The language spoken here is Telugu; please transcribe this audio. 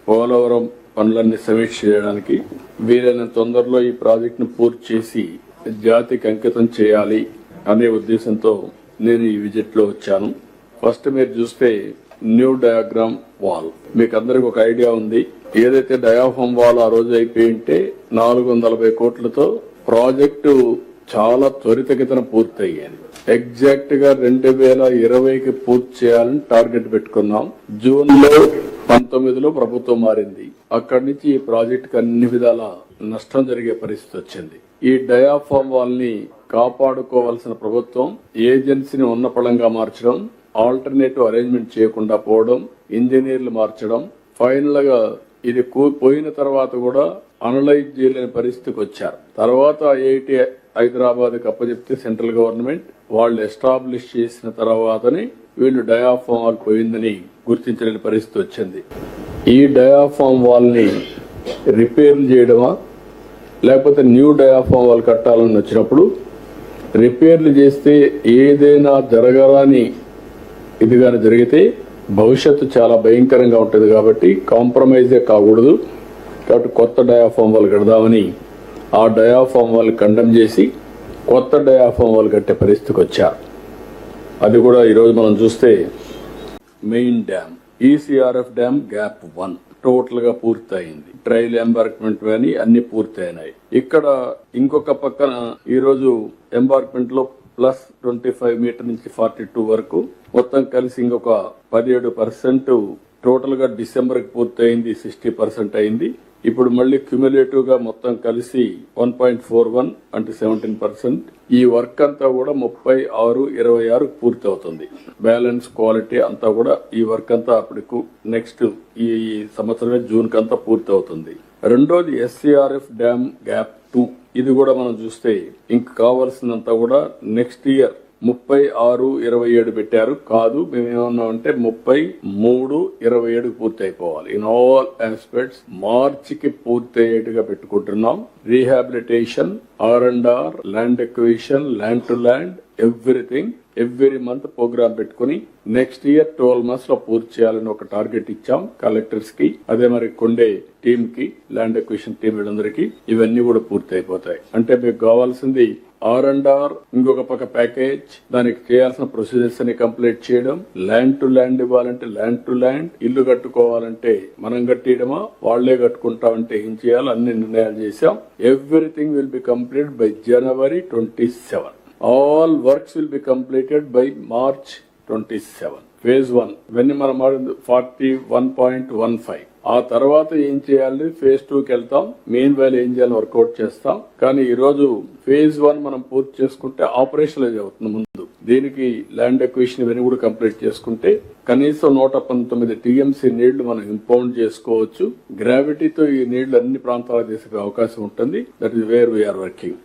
పోలవరం పనులన్నీ సమీక్ష చేయడానికి వీలైన తొందరలో ఈ ప్రాజెక్టును పూర్తి చేసి జాతికి అంకితం చేయాలి అనే ఉద్దేశంతో నేను ఈ విజిట్ లో వచ్చాను. ఫస్ట్ మీరు చూస్తే న్యూ డయాగ్రామ్ వాల్, మీకు అందరికి ఒక ఐడియా ఉంది. ఏదైతే డయాఫామ్ వాల్ ఆ రోజు అయిపోయింటే 440 కోట్లతో ప్రాజెక్టు చాలా త్వరితగతిన పూర్తయ్యేది. ఎగ్జాక్ట్ గా 2020కి పూర్తి చేయాలని టార్గెట్ పెట్టుకున్నాం. జూన్ లో 19లో ప్రభుత్వం మారింది. అక్కడి నుంచి ఈ ప్రాజెక్టుకి అన్ని విధాల నష్టం జరిగే పరిస్థితి వచ్చింది. ఈ డయాఫామ్ వాల్ ని కాపాడుకోవాల్సిన ప్రభుత్వం ఏజెన్సీని ఉన్నపళంగా మార్చడం, ఆల్టర్నేటివ్ అరేంజ్మెంట్ చేయకుండా పోవడం, ఇంజనీర్లు మార్చడం, ఫైనల్ గా ఇది పోయిన తర్వాత కూడా అనలైజ్ చేయలేని పరిస్థితికి వచ్చారు. తర్వాత ఐఐటి హైదరాబాద్ కి అప్పచెప్తే సెంట్రల్ గవర్నమెంట్ వాళ్ళు ఎస్టాబ్లిష్ చేసిన తర్వాతనే వీళ్ళు డయాఫామ్ వాల్ పోయిందని గుర్తించలేని పరిస్థితి వచ్చింది. ఈ డయాఫామ్ వాల్ ని రిపేర్లు చేయడమా లేకపోతే న్యూ డయాఫామ్ వాల్ కట్టాలని వచ్చినప్పుడు రిపేర్లు చేస్తే ఏదైనా జరగరాని ఇదిగానే జరిగితే భవిష్యత్తు చాలా భయంకరంగా ఉంటుంది. కాబట్టి కాంప్రమైజే కాకూడదు. కాబట్టి కొత్త డయాఫామ్ వాల్ కడదామని ఆ డయాఫామ్ వాల్ కండెమ్ చేసి కొత్త డయాఫామ్ వాల్ కట్టే పరిస్థితికి వచ్చారు. అది కూడా ఈరోజు మనం చూస్తే main dam ECRF dam gap 1 total గా పూర్తయింది. ట్రయల్ ఎంబార్క్మెంట్ అని అన్ని పూర్తయినాయి. ఇక్కడ ఇంకొక పక్కన ఈరోజు ఎంబార్క్మెంట్ లో +25 మీటర్ నుంచి 42 వరకు మొత్తం కలిసి ఇంకొక 17% టోటల్ గా డిసెంబర్ కి పూర్తయింది. 60% అయింది. ఇప్పుడు మళ్ళీ క్యుములేటివ్ గా మొత్తం కలిసి 1.41 అంటే 17%. ఈ వర్క్ అంతా కూడా 36/26 పూర్తి అవుతుంది. బ్యాలెన్స్ క్వాలిటీ అంతా కూడా ఈ వర్క్ అంతా అప్పటికు నెక్స్ట్ ఈ సంవత్సరమే జూన్ కంతా పూర్తి అవుతుంది. రెండోది ఎస్సీఆర్ఎఫ్ డ్యామ్ గ్యాప్ 2. ఇది కూడా మనం చూస్తే ఇంక కావాల్సినంతా కూడా నెక్స్ట్ ఇయర్ 36/27 పెట్టారు. కాదు, మేమేమన్నామంటే 33/27 పూర్తి అయిపోవాలి. ఇన్ ఆల్ ఆస్పెక్ట్స్ మార్చికి పూర్తి అయ్యేట్టుగా పెట్టుకుంటున్నాం. Rehabilitation, R&R, land acquisition, land to land, everything every month program పెట్టుకుని నెక్స్ట్ ఇయర్ 12 months లో పూర్తి చేయాలని ఒక టార్గెట్ ఇచ్చాం కలెక్టర్స్ కి. అదే మరి కొండే టీమ్ కి, ల్యాండ్ ఎక్విజిషన్ టీం వీళ్ళందరికీ ఇవన్నీ కూడా పూర్తి అయిపోతాయి. అంటే మీకు కావాల్సింది R&R, ఇంకొక పక్క ప్యాకేజ్, దానికి చేయాల్సిన ప్రొసీజర్స్ అని కంప్లీట్ చేయడం, ల్యాండ్ టు ల్యాండ్ ఇవ్వాలంటే ల్యాండ్ టు ల్యాండ్, ఇల్లు కట్టుకోవాలంటే మనం కట్టియడమా వాళ్లే కట్టుకుంటామంటే ఏం చేయాలి అన్ని నిర్ణయాలు చేశాం. Everything will be complete by January 27. All works will be completed by March 27. Phase 1 ఇవన్నీ మనం 41.15. ఆ తర్వాత ఏం చేయాలి, ఫేజ్ 2కి వెళ్తాం. మెయిన్ వ్యాల్యూ ఏం చేయాలని వర్కౌట్ చేస్తాం. కానీ ఈ రోజు ఫేజ్ 1 మనం పూర్తి చేసుకుంటే ఆపరేషనలైజ్ అవుతుంది. ముందు దీనికి ల్యాండ్ ఎక్విజిషన్ ఇవన్నీ కూడా కంప్లీట్ చేసుకుంటే కనీసం 119 TMC నీళ్లు మనం ఇంపౌండ్ చేసుకోవచ్చు. గ్రావిటీతో ఈ నీళ్లు అన్ని ప్రాంతాలకు తీసుకునే అవకాశం ఉంటుంది. That is where we're working.